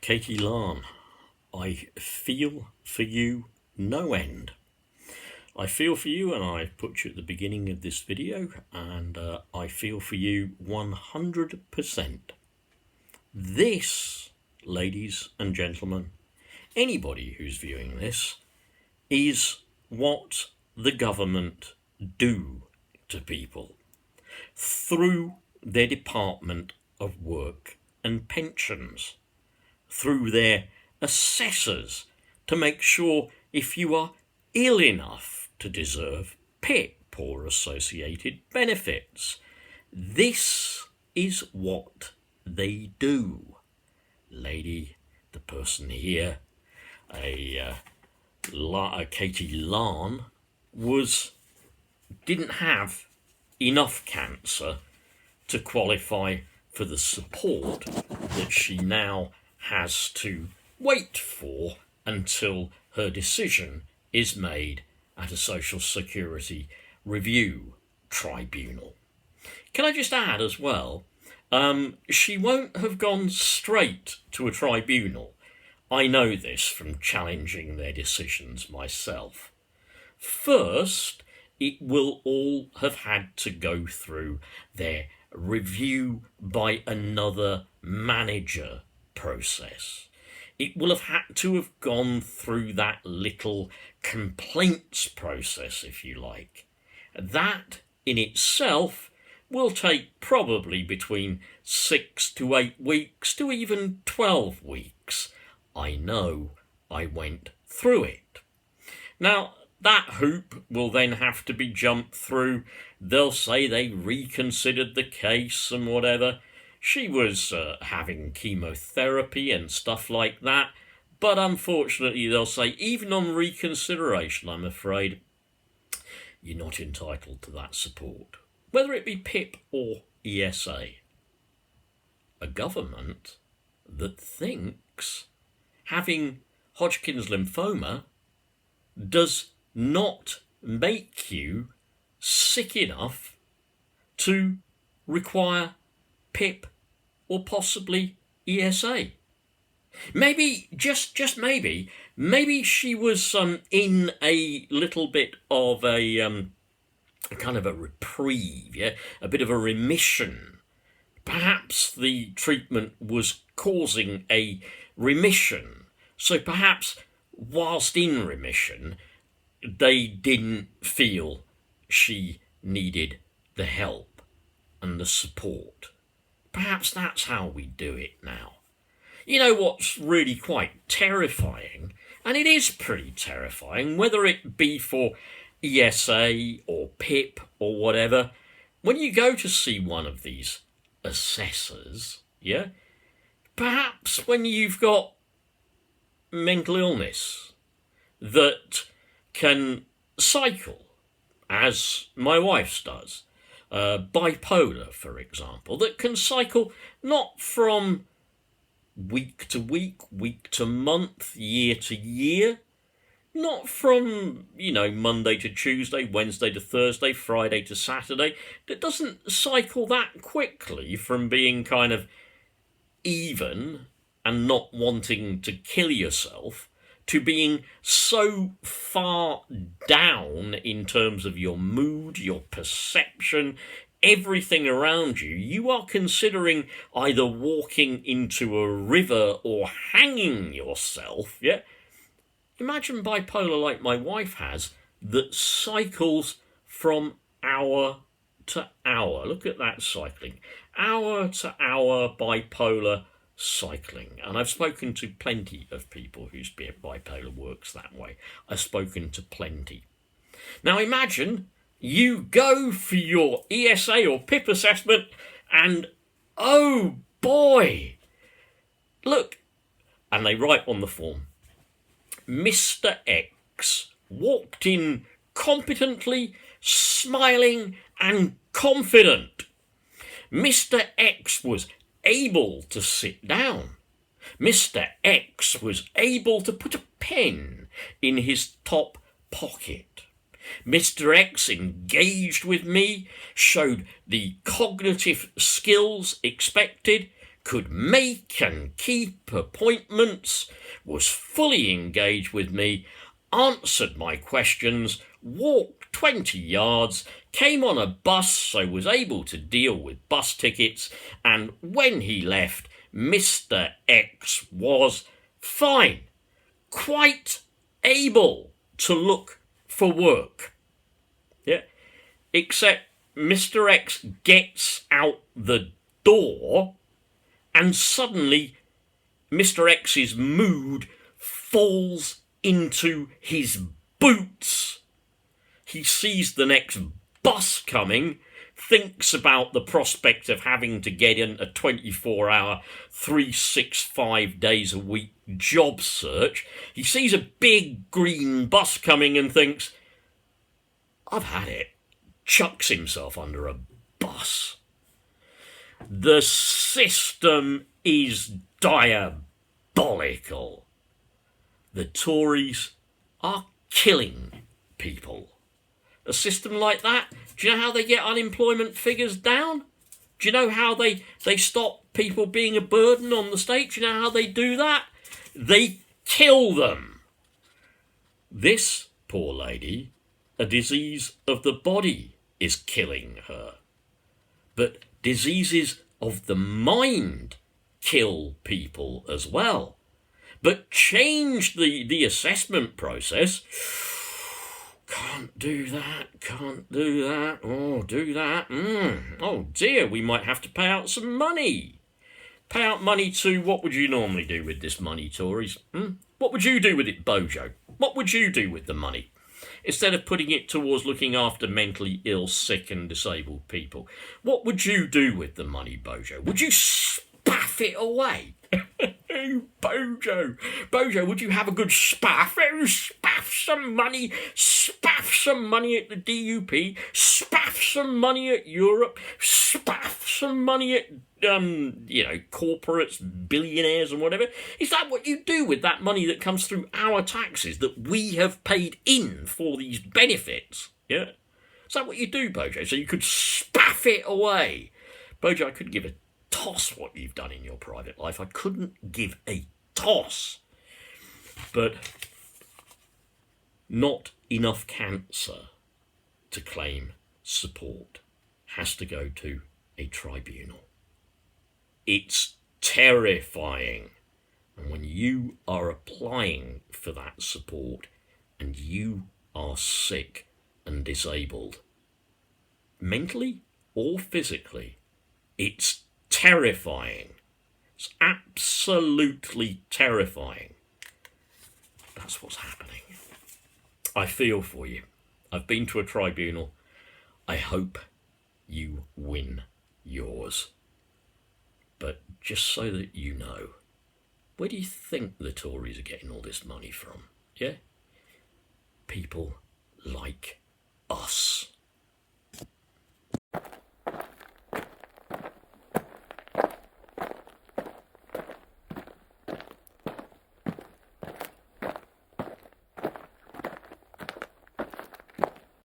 Katie LARN, I feel for you no end. I feel for you, and I put you at the beginning of this video, and I feel for you 100%. This, ladies and gentlemen, anybody who's viewing this, is what the government do to people through their Department of Work and Pensions, through their assessors, to make sure if you are ill enough to deserve PIP or associated benefits. This is what they do. Lady, the person here, Katie LARN, didn't have enough cancer to qualify for the support that she now has to wait for until her decision is made at a Social Security Review Tribunal. Can I just add as well, she won't have gone straight to a tribunal. I know this from challenging their decisions myself. First, it will all have had to go through their review by another manager process. It will have had to have gone through that little complaints process, if you like. That in itself will take probably between 6 to 8 weeks to even 12 weeks. I know, I went through it. Now, that hoop will then have to be jumped through. They'll say they reconsidered the case and whatever. She was having chemotherapy and stuff like that. But unfortunately, they'll say, even on reconsideration, I'm afraid, you're not entitled to that support, whether it be PIP or ESA. A government that thinks having Hodgkin's lymphoma does not make you sick enough to require PIP or possibly ESA. Maybe, just maybe she was in a little bit of a kind of a reprieve, yeah, a bit of a remission. Perhaps the treatment was causing a remission, so perhaps whilst in remission, they didn't feel she needed the help and the support. Perhaps that's how we do it now. You know what's really quite terrifying, and it is pretty terrifying, whether it be for ESA or PIP or whatever, when you go to see one of these assessors, yeah, perhaps when you've got mental illness that can cycle, as my wife's does, bipolar, for example, that can cycle not from week to week, week to month, year to year, not from, Monday to Tuesday, Wednesday to Thursday, Friday to Saturday. It doesn't cycle that quickly from being kind of even and not wanting to kill yourself to being so far down in terms of your mood, your perception, everything around you, you are considering either walking into a river or hanging yourself, yeah? Imagine bipolar like my wife has, that cycles from hour to hour. Look at that cycling. Hour to hour bipolar cycling. And I've spoken to plenty of people whose bipolar works that way. I've spoken to plenty. Now imagine you go for your ESA or PIP assessment and, oh boy, look, and they write on the form, Mr. X walked in competently, smiling and confident. Mr. X was able to sit down. Mr. X was able to put a pen in his top pocket. Mr. X engaged with me, showed the cognitive skills expected, could make and keep appointments, was fully engaged with me, answered my questions, walked 20 yards, came on a bus so was able to deal with bus tickets, and when he left, Mr. X was fine, quite able to look for work. Yeah, except Mr. X gets out the door and suddenly Mr. X's mood falls into his boots. He sees the next bus coming, thinks about the prospect of having to get in a 24-hour, 365 days a week job search. He sees a big green bus coming and thinks, I've had it. Chucks himself under a bus. The system is diabolical. The Tories are killing people. A system like that, do you know how they get unemployment figures down? Do you know how they stop people being a burden on the state? Do you know how they do that? They kill them. This poor lady, a disease of the body is killing her. But diseases of the mind kill people as well. But change the assessment process. Can't do that, can't do that, oh, do that. Oh dear, we might have to pay out some money. Pay out money to, what would you normally do with this money, Tories? What would you do with it, Bojo? What would you do with the money? Instead of putting it towards looking after mentally ill, sick and disabled people, what would you do with the money, Bojo? Would you spaff it away? Bojo, would you have a good spaff? Spaff some money at the DUP, spaff some money at Europe, spaff some money at, corporates, billionaires and whatever. Is that what you do with that money that comes through our taxes that we have paid in for these benefits? Yeah? Is that what you do, Bojo? So you could spaff it away. Bojo, I couldn't give a toss what you've done in your private life. I couldn't give a toss. But not enough cancer to claim support has to go to a tribunal. It's terrifying. And when you are applying for that support and you are sick and disabled, mentally or physically, it's terrifying. It's absolutely terrifying. That's what's happening. I feel for you. I've been to a tribunal. I hope you win yours. But just so that you know, where do you think the Tories are getting all this money from? Yeah? People like